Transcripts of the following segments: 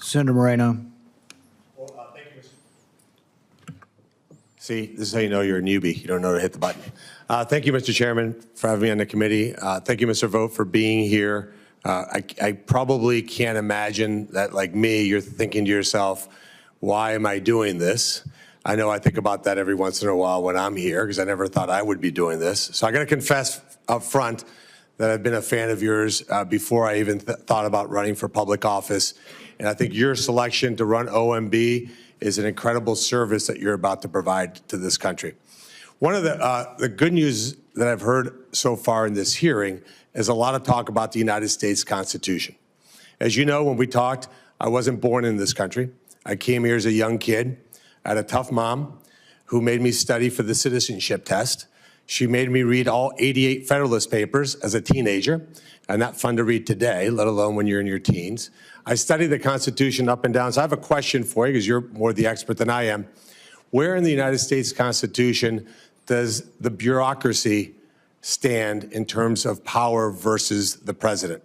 Senator Moreno. Well, thank you, Mr. See, this is how you know you're a newbie. You don't know to hit the button. Thank you, Mr. Chairman, for having me on the committee. Thank you, Mr. Vought, for being here. I probably can't imagine that, like me, you're thinking to yourself, why am I doing this? I know I think about that every once in a while when I'm here because I never thought I would be doing this. So I got to confess up front that I've been a fan of yours before I even thought about running for public office. And I think your selection to run OMB is an incredible service that you're about to provide to this country. One of the good news that I've heard so far in this hearing is a lot of talk about the United States Constitution. As you know, when we talked, I wasn't born in this country. I came here as a young kid. I had a tough mom who made me study for the citizenship test. She made me read all 88 Federalist Papers as a teenager, and not fun to read today, let alone when you're in your teens. I studied the Constitution up and down, so I have a question for you, because you're more the expert than I am. Where in the United States Constitution does the bureaucracy stand in terms of power versus the president?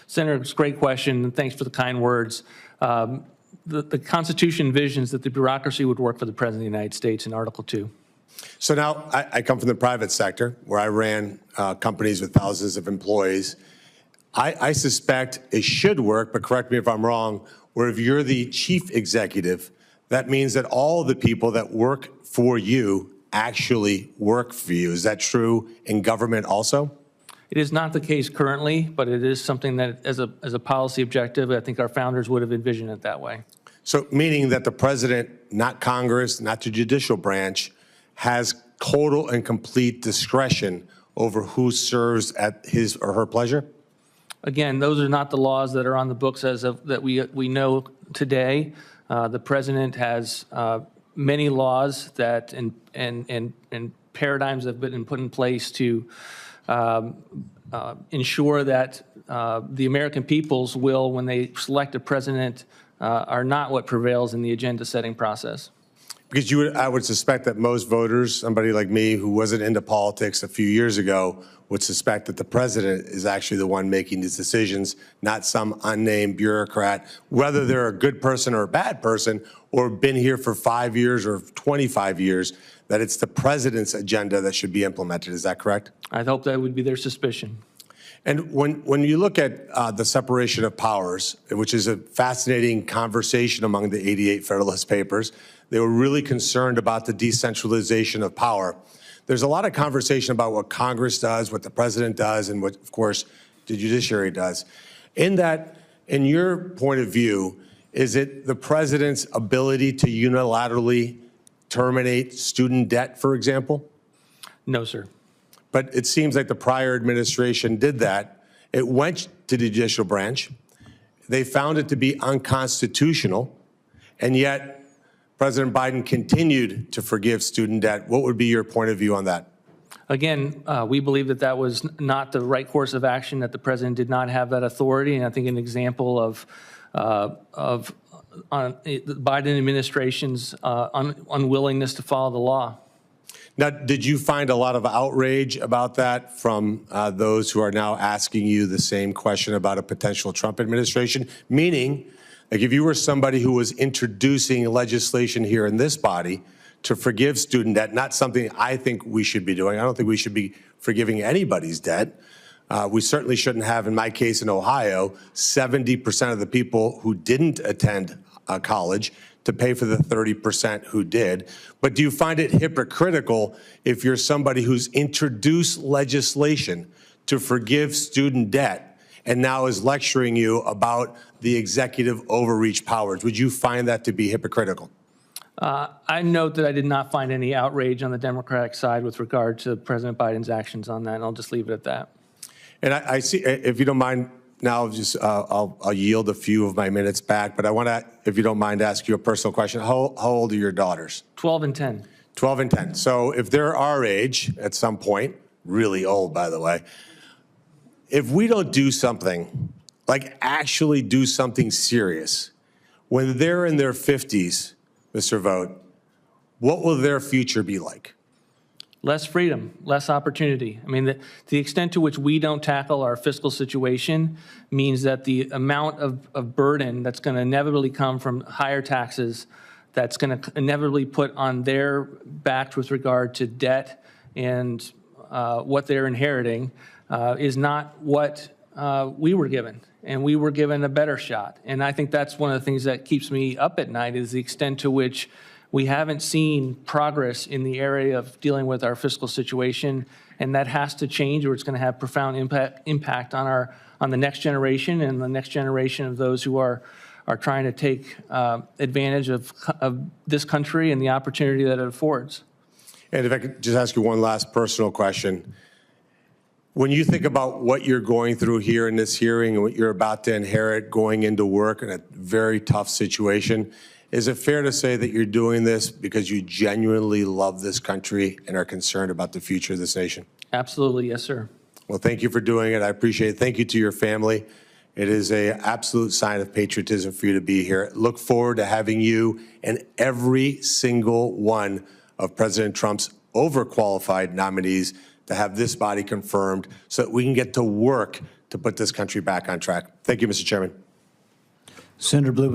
Senator, it's a great question, and thanks for the kind words. The Constitution envisions that the bureaucracy would work for the President of the United States in Article 2. So now I come from the private sector where I ran companies with thousands of employees. I suspect it should work, but correct me if I'm wrong, where if you're the chief executive, that means that all the people that work for you actually work for you. Is that true in government also? It is not the case currently, but it is something that as a policy objective, I think our founders would have envisioned it that way. So meaning that the president, not Congress, not the judicial branch, has total and complete discretion over who serves at his or her pleasure? Again, those are not the laws that are on the books as of that we know today. The president has many laws that and paradigms that have been put in place to ensure that the American people's will, when they select a president, are not what prevails in the agenda-setting process. Because I would suspect that most voters, somebody like me who wasn't into politics a few years ago, would suspect that the president is actually the one making these decisions, not some unnamed bureaucrat, whether they're a good person or a bad person, or been here for 5 years or 25 years, that it's the president's agenda that should be implemented. Is that correct? I hope that would be their suspicion. And when you look at the separation of powers, which is a fascinating conversation among the 88 Federalist Papers, they were really concerned about the decentralization of power. There's a lot of conversation about what Congress does, what the president does, and what, of course, the judiciary does. In your point of view, is it the president's ability to unilaterally terminate student debt, for example? No, sir. But it seems like the prior administration did that. It went to the judicial branch. They found it to be unconstitutional, and yet President Biden continued to forgive student debt. What would be your point of view on that? Again, we believe that that was not the right course of action, that the president did not have that authority, and I think an example of the Biden administration's unwillingness to follow the law. Now, did you find a lot of outrage about that from those who are now asking you the same question about a potential Trump administration? Meaning, like if you were somebody who was introducing legislation here in this body to forgive student debt, not something I think we should be doing. I don't think we should be forgiving anybody's debt. We certainly shouldn't have, in my case in Ohio, 70% of the people who didn't attend college to pay for the 30% who did. But do you find it hypocritical if you're somebody who's introduced legislation to forgive student debt and now is lecturing you about the executive overreach powers? Would you find that to be hypocritical? I note that I did not find any outrage on the Democratic side with regard to President Biden's actions on that, and I'll just leave it at that. And I see, if you don't mind, now just I'll yield a few of my minutes back, but I want to, if you don't mind, ask you a personal question. How old are your daughters? 12 and 10. 12 and 10. So if they're our age at some point, really old, by the way, if we don't do something, like actually do something serious, when they're in their 50s, Mr. Vought, what will their future be like? less freedom, less opportunity. I mean, the extent to which we don't tackle our fiscal situation means that the amount of burden that's going to inevitably come from higher taxes, that's going to inevitably put on their backs with regard to debt and what they're inheriting is not what we were given. And we were given a better shot. And I think that's one of the things that keeps me up at night is the extent to which we haven't seen progress in the area of dealing with our fiscal situation, and that has to change, or it's going to have profound impact on the next generation and the next generation of those who are trying to take advantage of this country and the opportunity that it affords. And if I could just ask you one last personal question. When you think about what you're going through here in this hearing and what you're about to inherit going into work in a very tough situation, is it fair to say that you're doing this because you genuinely love this country and are concerned about the future of this nation? Absolutely, yes, sir. Well, thank you for doing it. I appreciate it. Thank you to your family. It is an absolute sign of patriotism for you to be here. Look forward to having you and every single one of President Trump's overqualified nominees to have this body confirmed so that we can get to work to put this country back on track. Thank you, Mr. Chairman. Senator Blue.